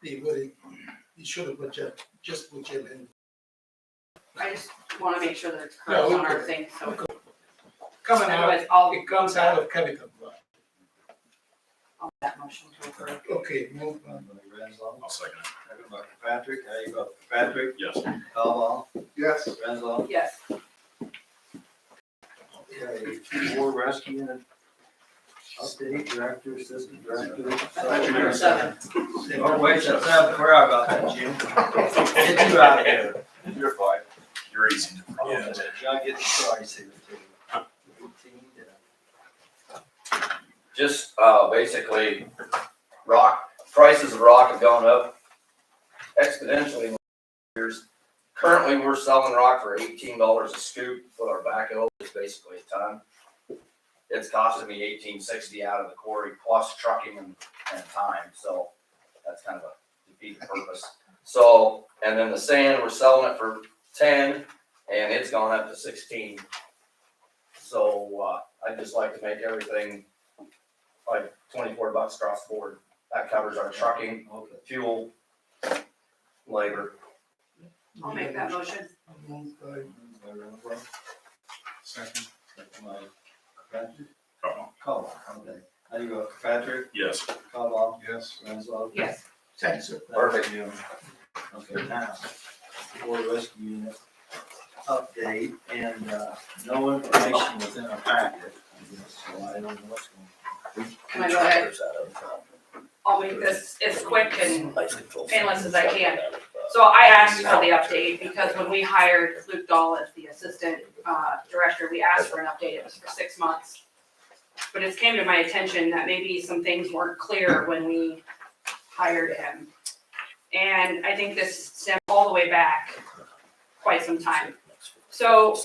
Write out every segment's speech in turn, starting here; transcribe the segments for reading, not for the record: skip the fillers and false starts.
He should have just put Jim in. I just wanna make sure that it's correct on our thing, so. Coming out, Otherwise, I'll. it comes out of capital. I'll make that motion to approve. Okay, move on. Renzo. I'll second it. Second by Patrick. How you vote? Patrick? Yes. Cobal? Yes. Renzo? Yes, Okay, board rescue unit update, director, assistant director. number 7. Oh, wait, that's not, forgot about that, Jim. Get you out of here. You're fine. You're easy to Yeah, forget. John gets the price here too. 18, Just basically, prices of rock have gone up exponentially in years. Currently, we're selling rock for $18 a scoop with our backhoe, it's basically a ton. It's costing me $18.60 out of the quarry plus trucking and time, so that's kind of a defeating purpose. So, and then the sand, we're selling it for 10 and it's gone up to 16. So I'd just like to make everything like $24 across the board. That covers our trucking, Okay. fuel, labor. I'll make that motion. Moved by by Renzo. second. Second by Patrick. Cobal. Cobal, okay. How you vote? Patrick? Yes. Cobal? Yes. Renzo? Yes, Thanks, sir. Perfect. Okay, now, board rescue unit update, and no information within our packet, I guess, so I don't know what's going on. Can I go ahead? I'll make this as quick and painless as I can. So I asked for the update because when we hired Luke Dahl as the assistant director, we asked for an update. It was for 6 months. But it's came to my attention that maybe some things weren't clear when we hired him. And I think this stems all the way back quite some time. So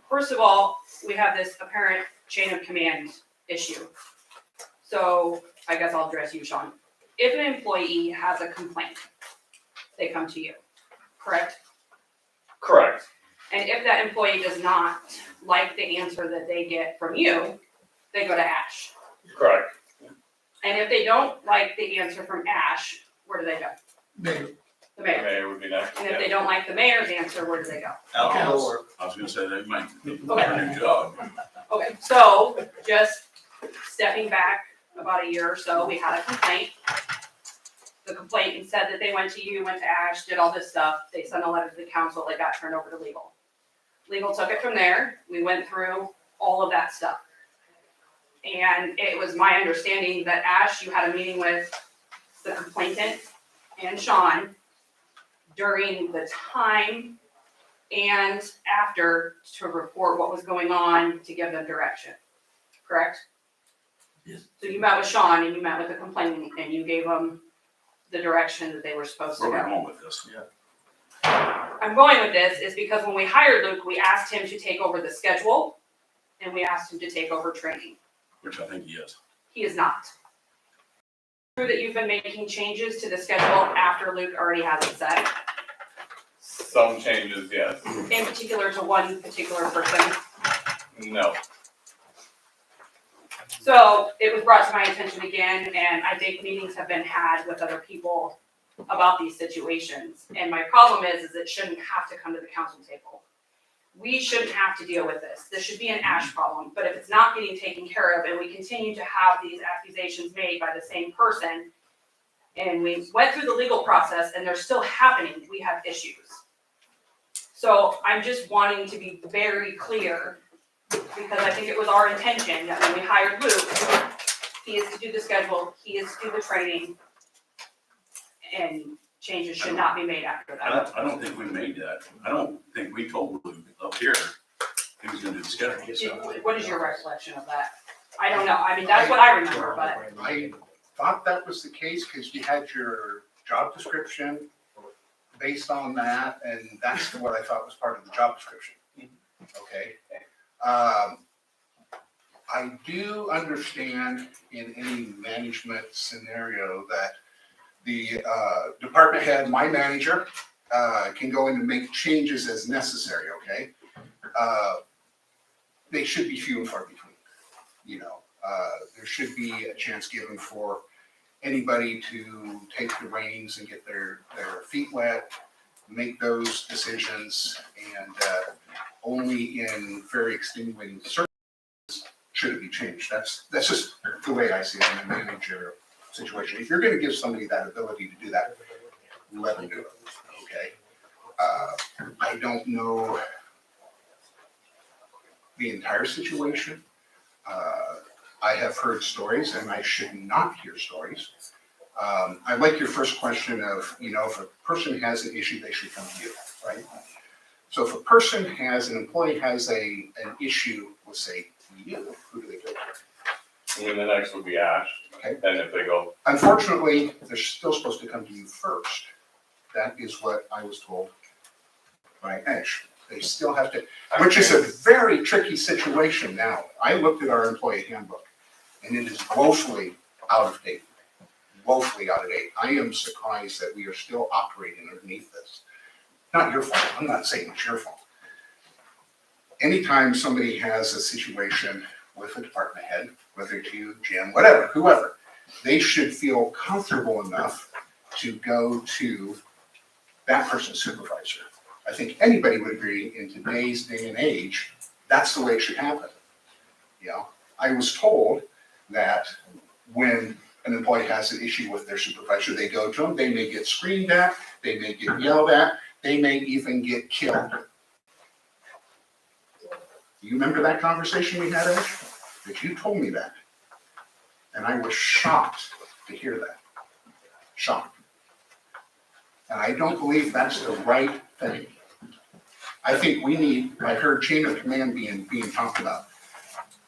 first of all, we have this apparent chain of command issue. So I guess I'll address you, Sean. If an employee has a complaint, they come to you, correct? Correct. And if that employee does not like the answer that they get from you, they go to Ash. Correct. And if they don't like the answer from Ash, where do they go? Mayor. The mayor. Mayor would be next. And if they don't like the mayor's answer, where do they go? Out the door. I was gonna say they might Okay. learn a new job. Okay, so just stepping back about a year or so, we had a complaint. The complainant said that they went to you, went to Ash, did all this stuff. They sent a letter to the council, it got turned over to legal. Legal took it from there. We went through all of that stuff. And it was my understanding that Ash, you had a meeting with the complainant and Sean during the time and after to report what was going on to give them direction, correct? Yes. So you met with Sean and you met with the complainant and you gave them the direction that they were supposed to Where are go. we going with this? I'm going with this is because when we hired Luke, we asked him to take over the schedule and we asked him to take over training. Which I think he is. He is not. True that you've been making changes to the schedule after Luke already has it set, Some changes, yes. in particular to one particular person. No. So it was brought to my attention again, and I think meetings have been had with other people about these situations. And my problem is it shouldn't have to come to the council table. We shouldn't have to deal with this. This should be an Ash problem. But if it's not getting taken care of and we continue to have these accusations made by the same person, and we went through the legal process and they're still happening, we have issues. So I'm just wanting to be very clear, because I think it was our intention that when we hired Luke, he is to do the schedule, he is to do the training, and changes should not be made after that. I don't think we made that. I don't think we told Luke up here he was gonna do the schedule. What is your recollection of that? I don't know, I mean, that's what I remember, but I thought that was the case because you had your job description based on that, and that's what I thought was part of the job description. Okay. I do understand in any management scenario that the department head, my manager, can go in and make changes as necessary, okay? They should be few and far between, you know. There should be a chance given for anybody to take the reins and get their feet wet, make those decisions, and only in very extenuating circumstances should it be changed. That's just the way I see it in a managerial situation. If you're gonna give somebody that ability to do that, let them do it, okay? I don't know the entire situation. I have heard stories, and I should not hear stories. I like your first question of, if a person has an issue, they should come to you, right? So if an employee has an issue with, say, you, who do they go to? I mean, the next would be Ash. Okay. And if they go, Unfortunately, they're still supposed to come to you first. That is what I was told by Ash. They still have to, which is a very tricky situation now. I looked at our employee handbook, and it is woefully out of date. Woefully out of date. I am surprised that we are still operating underneath this. Not your fault. I'm not saying it's your fault. Anytime somebody has a situation with a department head, whether it's you, Jim, whatever, whoever, they should feel comfortable enough to go to that person's supervisor. I think anybody would agree in today's day and age, that's the way it should happen. I was told that when an employee has an issue with their supervisor, they go to them, they may get screamed at, they may get yelled at, they may even get killed. You remember that conversation we had, Ash? That you told me that. And I was shocked to hear that. Shocked. And I don't believe that's the right thing. I think we need, I heard chain of command being talked about.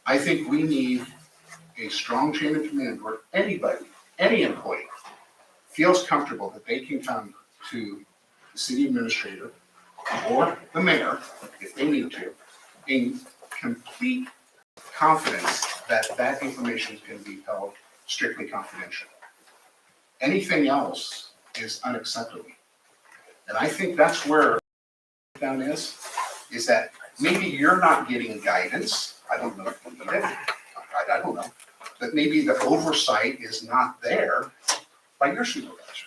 I think we need a strong chain of command where anybody, any employee, feels comfortable that they can come to the city administrator or the mayor, if they need to, in complete confidence that that information can be held strictly confidential. Anything else is unacceptable. And I think that's where down is that maybe you're not getting guidance. I don't know if you need it. I don't know. But maybe the oversight is not there by your supervisor.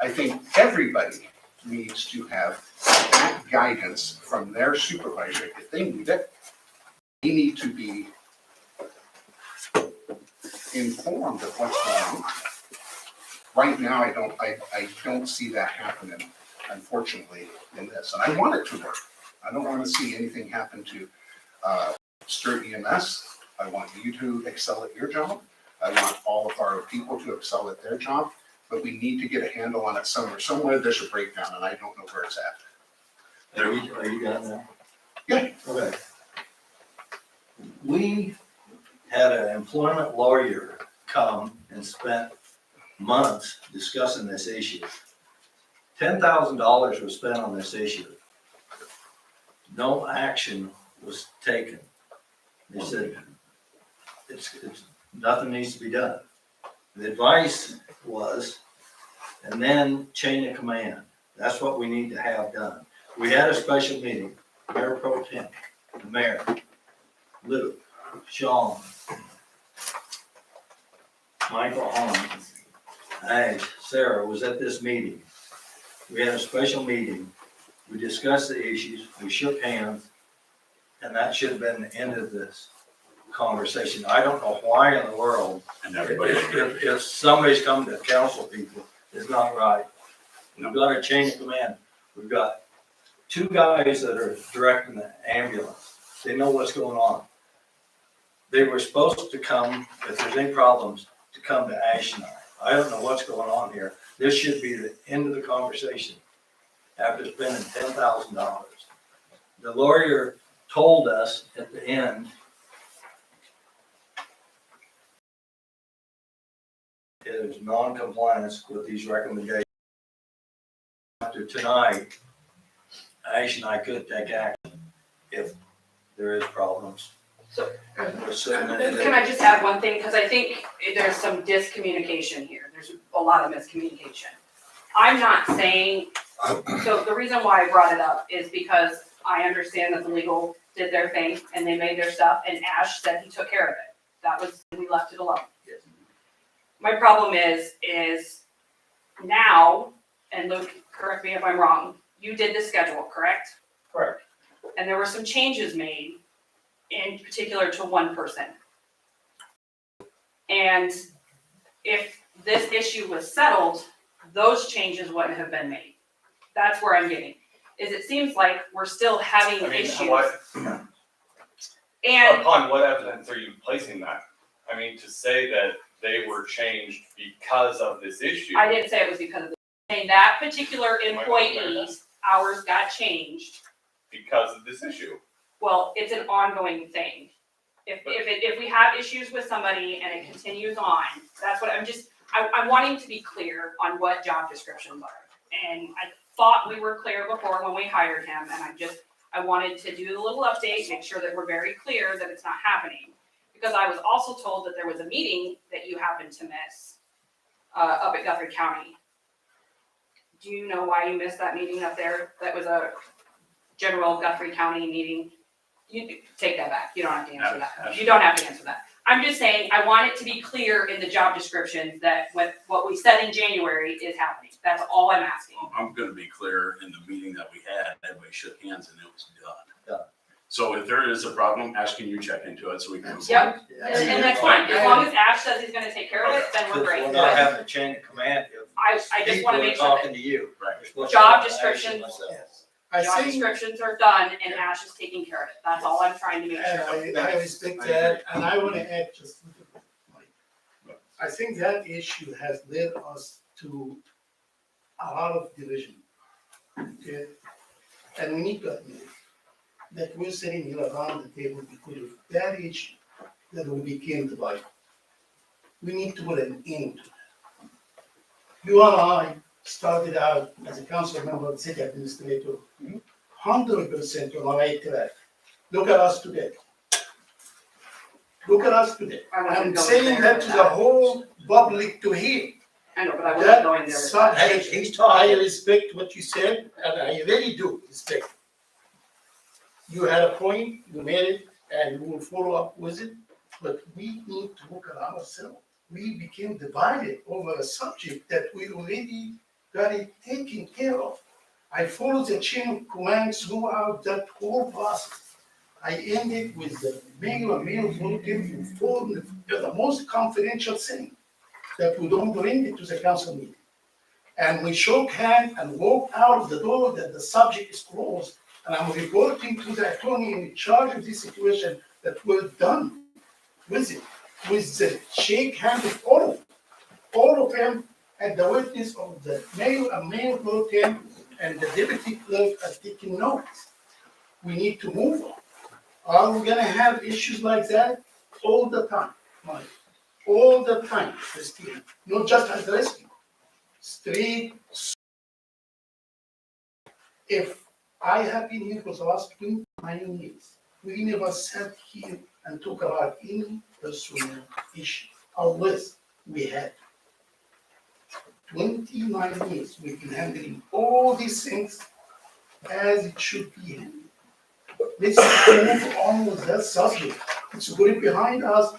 I think everybody needs to have that guidance from their supervisor. If they need it, they need to be informed of what's going on. Right now, I don't see that happening, unfortunately, in this. And I want it to work. I don't want to see anything happen to Stuart EMS. I want you to excel at your job. I want all of our people to excel at their job. But we need to get a handle on it somewhere. Somewhere there's a breakdown, and I don't know where it's at. Are you done now? Yeah. Okay. We had an employment lawyer come and spent months discussing this issue. $10,000 was spent on this issue. No action was taken. They said, it's nothing needs to be done. The advice was, and then chain of command. That's what we need to have done. We had a special meeting, Mayor Pro Tem, the mayor, Luke, Sean, Michael Hahn, Ash, Sarah was at this meeting. We had a special meeting. We discussed the issues, we shook hands, and that should have been the end of this conversation. I don't know why in the world, And everybody agreed. if somebody's come to council people, it's not right. We've got a chain of command. We've got two guys that are directing the ambulance. They know what's going on. They were supposed to come, if there's any problems, to come to Ash and I. I don't know what's going on here. This should be the end of the conversation after spending $10,000. The lawyer told us at the end, it is non-compliance with these recommendations. After tonight, Ash and I could take action if there is problems. So- We're sitting in Can I just add one thing? Because I think there's some discommunication here. There's a lot of miscommunication. I'm not saying, so the reason why I brought it up is because I understand that the legal did their thing and they made their stuff and Ash said he took care of it. That was, we left it alone. My problem is now, and Luke, correct me if I'm wrong, you did the schedule, correct? Correct. And there were some changes made, in particular to one person. And if this issue was settled, those changes wouldn't have been made. That's where I'm getting, is it seems like we're still having I mean, issues. what, And upon what evidence are you placing that? I mean, to say that they were changed because of this issue. I didn't say it was because of the, saying that particular Am I wrong about employee's hours got changed. Because of this issue. Well, it's an ongoing thing. If we have issues with somebody and it continues on, that's what I'm wanting to be clear on what job descriptions are. And I thought we were clear before when we hired him, and I wanted to do a little update, make sure that we're very clear that it's not happening. Because I was also told that there was a meeting that you happened to miss, up at Guthrie County. Do you know why you missed that meeting up there? That was a general Guthrie County meeting. You take that back. You don't have to answer that. You don't have to answer that. I'm just saying, I want it to be clear in the job descriptions that what we said in January is happening. That's all I'm asking. I'm gonna be clear, in the meeting that we had, everybody shook hands and it was done. Done. So if there is a problem, asking you check into it so we can. Yep. And that's fine. As long as Ash says he's gonna take care of it, then we're great. We're not having a chain of command if I just people wanna are make sure that talking to you. Right. You're supposed to Job have descriptions. action myself. I job think, descriptions are done and Ash is taking care of it. That's all I'm trying to make sure. and I respect that, and I wanna add just a little bit, Mike. I think that issue has led us to a lot of division. Okay? And we need to admit that we're sitting here around the table because of that issue that we became divided. We need to put an end to that. You and I started out as a council member and city administrator, 100% on the right track. Look at us today. Look at us today. I wasn't I'm going saying there that with to the that. whole public to hear. I know, but I wasn't going there That with that. Hey, subject, he's I talking. respect what you said, and I really do respect. You had a point, you made it, and we will follow up with it, but we need to look at ourselves. We became divided over a subject that we already got it taken care of. I followed the chain of command throughout that whole process. I ended with the mayor and mayor voting informed the most confidential thing, that we don't bring it to the council meeting. And we shook hands and walked out of the door that the subject is closed. And I'm reporting to the attorney in charge of this situation that we're done with it, with the shake hand with all of them, and the witness of the mayor and mayor pro tem and the deputy clerk are taking notes. We need to move on. Are we gonna have issues like that all the time, Mike? All the time, Christine, not just at the rescue. Street. If I have been here for the last 29 years, we never sat here and talk about any personal issue, unless we had. 29 years, we've been handling all these things as it should be handled. Let's move on with that subject. Let's put it behind us.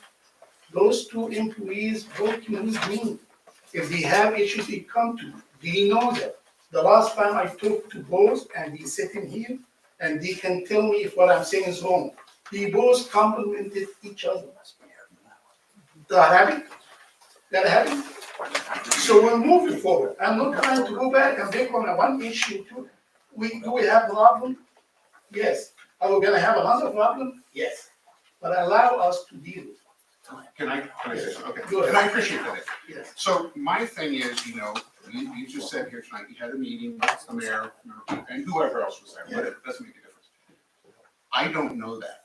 Those two employees working with me, if they have issues, they come to me. They know that. The last time I talked to both, and they sitting here, and they can tell me if what I'm saying is wrong. They both complimented each other. That happened? That happened? So we're moving forward. I'm not trying to go back and pick on one issue too. Do we have a problem? Yes. Are we gonna have another problem? Yes. But allow us to deal with it. Can I say something? Okay, Go ahead. and I appreciate that. Yes. So my thing is, you just said here tonight, you had a meeting with the mayor and whoever else was there, whatever, it doesn't make a difference. I don't know that,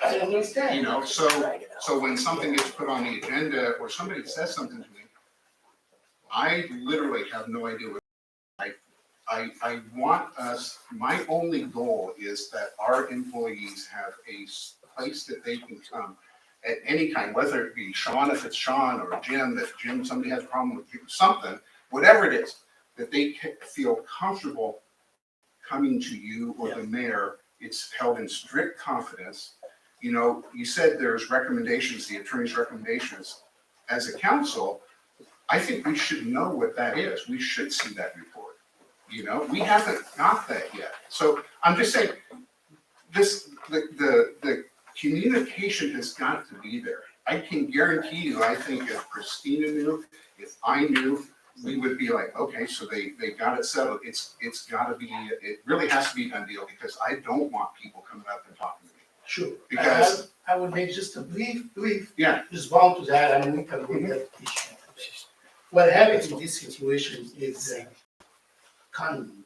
I understand. so when something gets put on the agenda or somebody says something to me, I literally have no idea what, I want us, my only goal is that our employees have a place that they can come at any time, whether it be Sean, if it's Sean, or Jim, that Jim, somebody has a problem with something, whatever it is, that they feel comfortable coming to you or the mayor. It's held in strict confidence. You said there's recommendations, the attorney's recommendations. As a council, I think we should know what that is. We should see that report. You know, we haven't got that yet. So I'm just saying, the communication has got to be there. I can guarantee you, I think if Christina knew, if I knew, we would be like, okay, so they got it settled. It's gotta be, it really has to be a done deal, because I don't want people coming up and talking to me. Sure. Because- I would make just a brief Yeah. response to that, and we can look at the issue. What happens in this situation is common,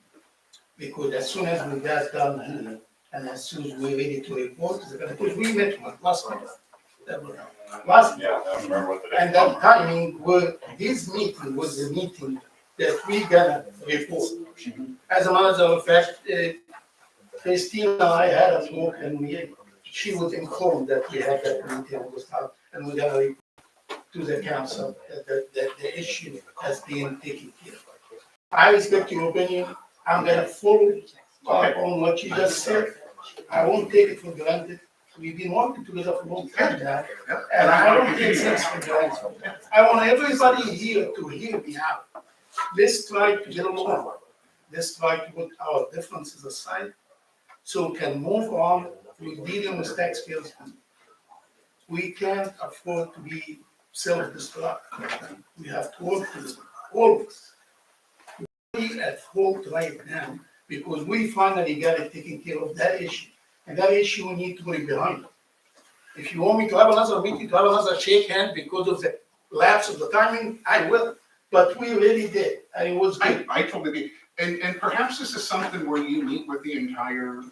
because as soon as we got down here, and as soon as we're ready to report, because we met last month. Last Yeah, I don't remember what the date and that timing, this meeting was the meeting that we gonna report. As a matter of fact, Christine and I had a talk, and she was informed that we had that meeting was out, and we're gonna report to the council that the issue has been taken care of. I respect your opinion. I'm gonna follow up on what you just said. I won't take it for granted. We've been working together for a long time now, and I don't take things for granted. I want everybody here to hear me out. Let's try to get along. Let's try to put our differences aside, so we can move on with dealing with taxpayers. We can't afford to be self-destruct. We have to work together, all of us. We at fault right now, because we finally got it taken care of, that issue. And that issue we need to put it behind. If you want me to have another meeting, to have another shake hand because of the lapse of the timing, I will. But we really did, and it was good. I totally agree. And perhaps this is something where you meet with the entire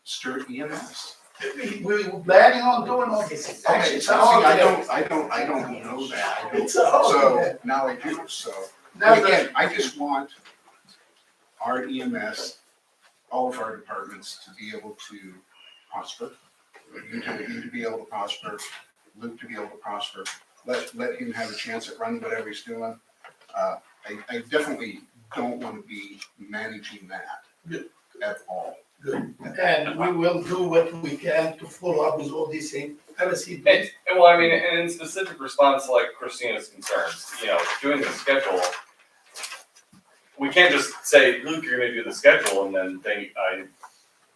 Stuart EMS. We were planning on doing all this. Okay, Actually, so it's all see, I together. don't know that. I don't- It's all So together. now I do, so. Now But that- again, I just want our EMS, all of our departments to be able to prosper. You to be able to prosper, Luke to be able to prosper. Let him have a chance at running whatever he's doing. I definitely don't want to be managing that at all. Good. And we will do what we can to follow up with all these things. Have a seat. And well, I mean, and in specific response to like Christina's concerns, doing the schedule, we can't just say, Luke, you're gonna do the schedule and then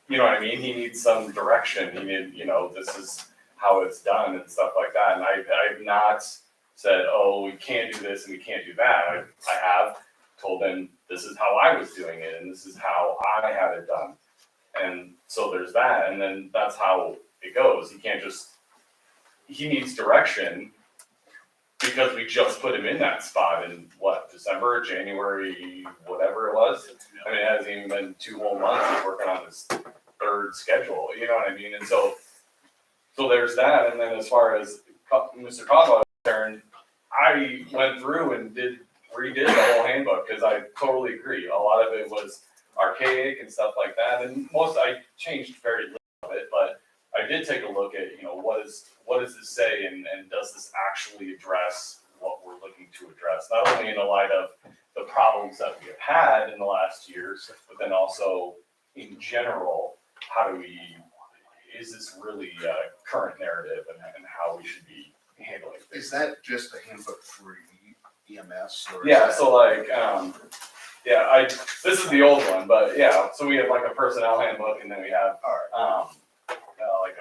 you know what I mean? He needs some direction. He this is how it's done and stuff like that. And I've not said, oh, we can't do this and we can't do that. I have told him this is how I was doing it and this is how I had it done. And so there's that, and then that's how it goes. He needs direction because we just put him in that spot in December, January, whatever it was. I mean, it hasn't even been 2 whole months he's working on his third schedule, you know what I mean? And so there's that, and then as far as Mr. Caldwell is concerned, I went through and redid the whole handbook, because I totally agree. A lot of it was archaic and stuff like that, and I changed very little of it, but I did take a look at, what does this say, and does this actually address what we're looking to address, not only in the light of the problems that we have had in the last years, but then also in general, is this really a current narrative and how we should be handling things? Is that just a handbook for EMS or? Yeah, so like, this is the old one, but yeah, so we have like a personnel handbook, and then we have, like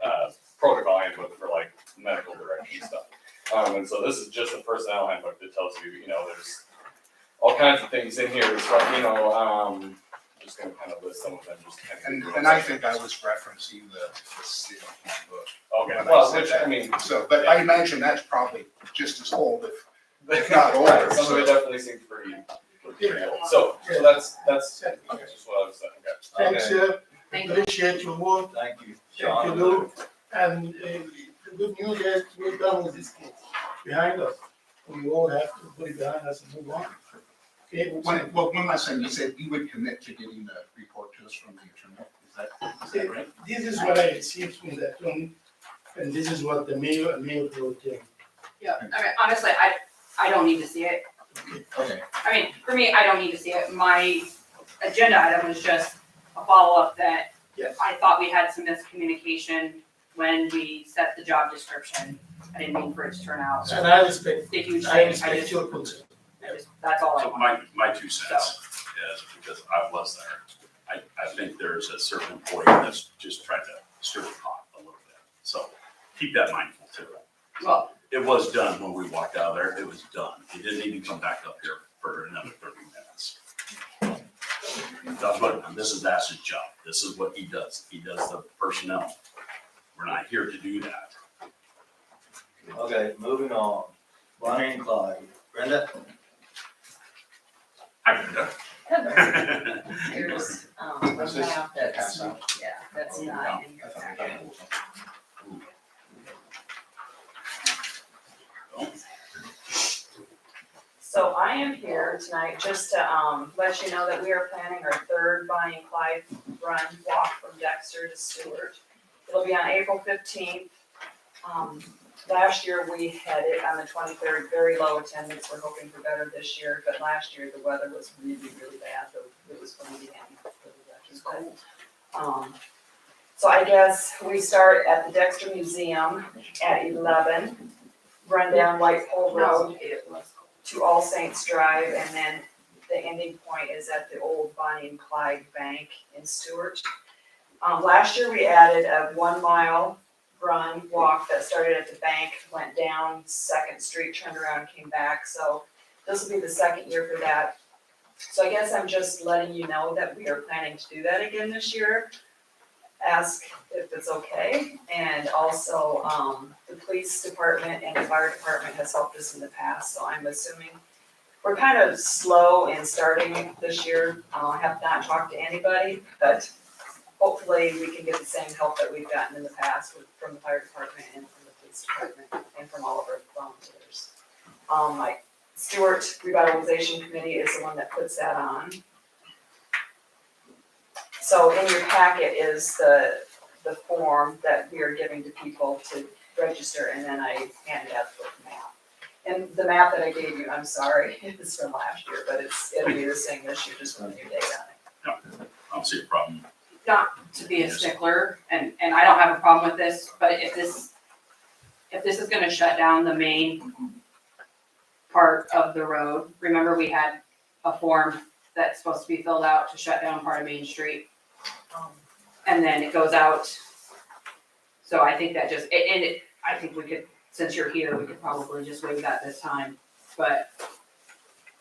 a protocol handbook for like medical direction stuff. And so this is just a personnel handbook that tells you, there's all kinds of things in here, I'm just gonna kind of list some of them, just kind of. And I think I was referencing the city handbook. Okay, when I well, said which, that. I mean. So, but I imagine that's probably just as old, if not older. Right, some of it So definitely seems pretty old. So that's just what I was saying, okay. Thanks, sir. Thank you. Appreciate your work. Thank you, Thank you, John. Luke. And the good news is we're done with this case. Behind us. We all have to put it behind us and move on. Okay? one last thing, you said you would commit to getting the report to us from the attorney. Is that right? This is what I received from the attorney, and this is what the mayor wrote there. Yeah, I mean, honestly, I don't need to see it. Okay. I mean, for me, I don't need to see it. My agenda item was just a follow-up that Yes. I thought we had some miscommunication when we set the job description. I didn't mean for it to turn out And I respect, a huge I thing. respect your concern. That's all I So want. my 2 cents is, because I was there, I think there's a certain employee that's just trying to stir the pot a little bit. So keep that mindful too. Well, It was done when we walked out of there, it was done. He didn't even come back up here for another 30 minutes. That's his job. This is what he does. He does the personnel. We're not here to do that. Okay, moving on. Bonnie and Clyde. Brenda? I Brenda. Heather, here's, a What's this? map that's, Pass out. yeah, that's not in your packet. So I am here tonight just to, let you know that we are planning our third Bonnie and Clyde run walk from Dexter to Stuart. It'll be on April 15th. Last year we had it on the 23rd, very low attendance. We're hoping for better this year, but last year the weather was really, really bad. It was windy and it was cold. So I guess we start at the Dexter Museum at 11, run down White Pole Road to All Saints Drive, and then the ending point is at the old Bonnie and Clyde Bank in Stuart. Last year we added a 1 mile run, walk that started at the bank, went down Second Street, turned around, came back. So this will be the second year for that. So I guess I'm just letting you know that we are planning to do that again this year. Ask if it's okay. And also, the police department and the fire department has helped us in the past, so I'm assuming we're kind of slow in starting this year. I have not talked to anybody, but hopefully we can get the same help that we've gotten in the past from the fire department and from the police department and from all of our volunteers. Like Stuart Revitalization Committee is the one that puts that on. So in your packet is the form that we are giving to people to register, and then I handed out the map. And the map that I gave you, I'm sorry, it's from last year, but it'll be the same this year, just with a new date on it. I don't see a problem. not to be a stickler, and I don't have a problem with this, but if this is gonna shut down the main part of the road, remember we had a form that's supposed to be filled out to shut down part of Main Street, and then it goes out. So I think that I think we could, since you're here, we could probably just waive that this time, but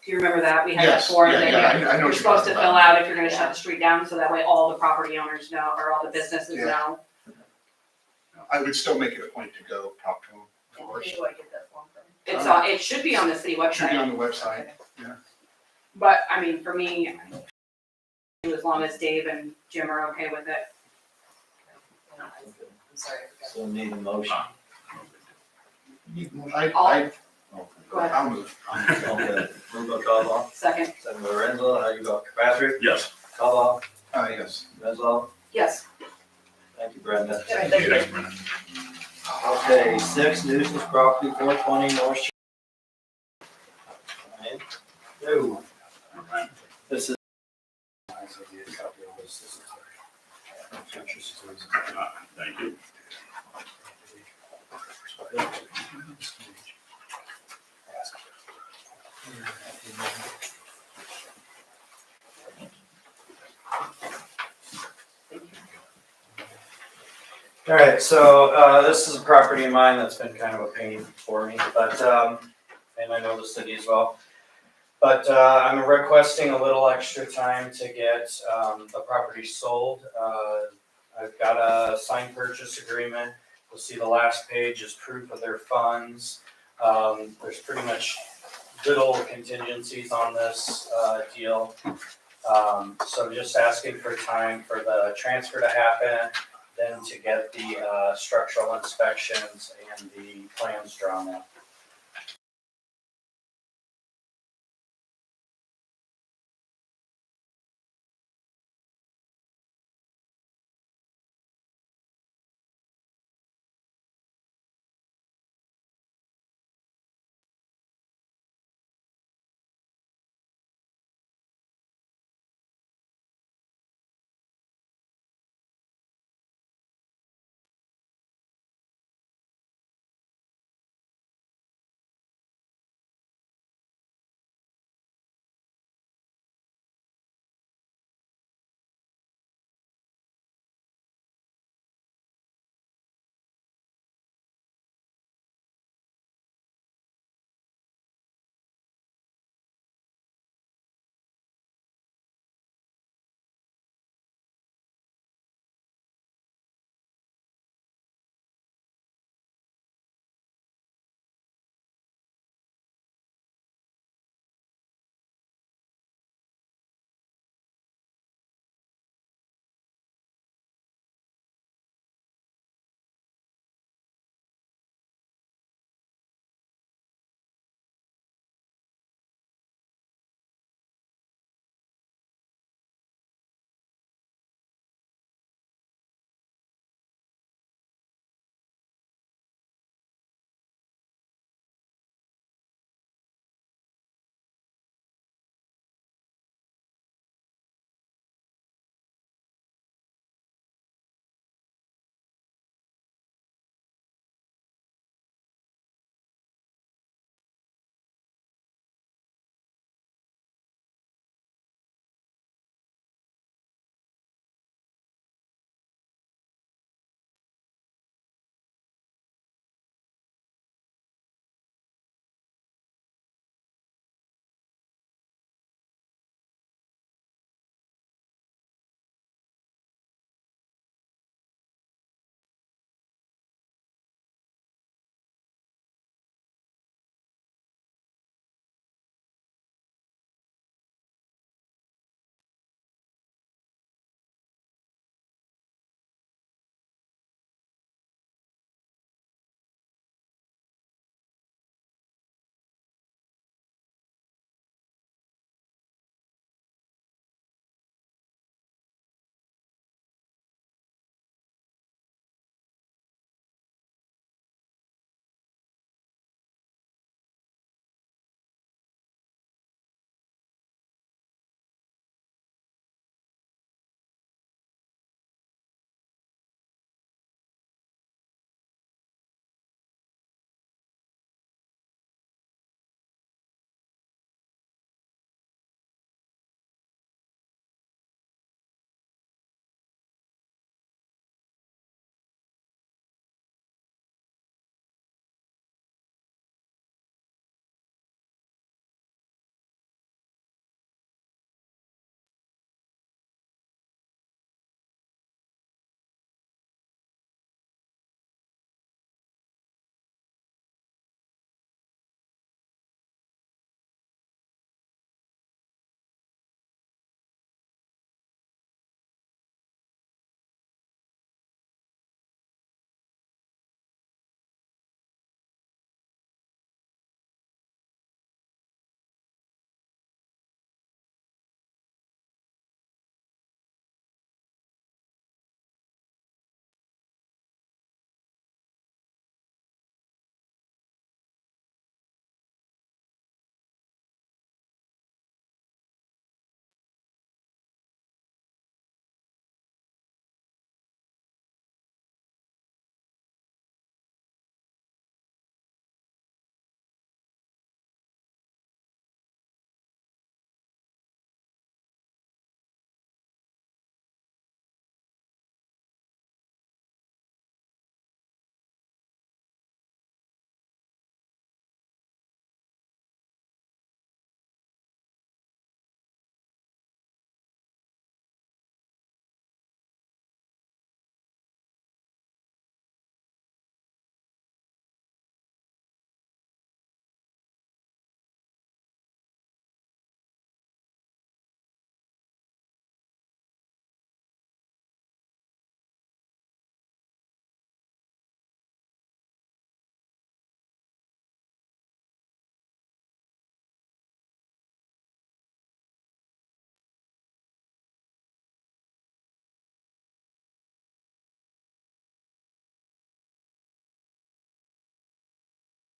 do you remember that? We had a Yes, form yeah, that yeah, I know you're what supposed to you're fill talking out if you're gonna shut the street down, so that way all the property owners know, or all the businesses Yeah. know. I would still make it a point to go talk to them, of Where course. do I get that form from? It should be on the city website. Should be on the website. But, I mean, for me, as long as Dave and Jim are okay with it. I'm sorry, I forgot. So need a motion. Go ahead. I'll move. Okay, move by Cobal, Second, second by Renzo, how you vote? Patrick? Yes. Cobal? Yes. Renzo? yes. Thank you, Brenda. Yeah, thank you. Thanks, Brenda. Okay, 6 nuisance property, 420 North Shore. Ryan? No, All right. this is, Thank you. All right, so this is a property of mine that's been kind of a pain for me, but, and I know the city as well. But I'm requesting a little extra time to get the property sold. I've got a signed purchase agreement. You'll see the last page is proof of their funds. There's pretty much little contingencies on this deal. So just asking for time for the transfer to happen, then to get the structural inspections and the plans drawn up.